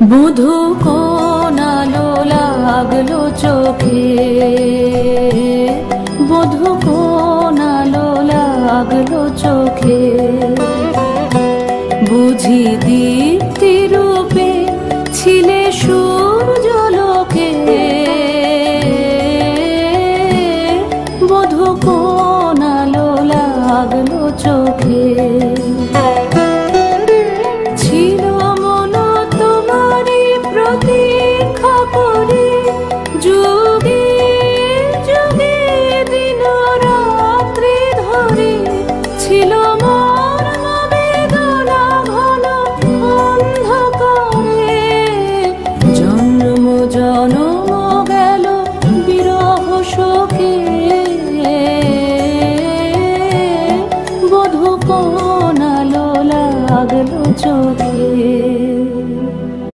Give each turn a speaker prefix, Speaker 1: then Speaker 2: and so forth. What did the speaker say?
Speaker 1: বধূ কোন আলো লাগলো চোখে, বধূ কোন আলো লাগলো চোখে, বুঝি দীপ্তি রূপে ছিলে সূর্যলোকে, বধূ কোন আলো লাগলো চোখে। ছিল মন তোমারই প্রতি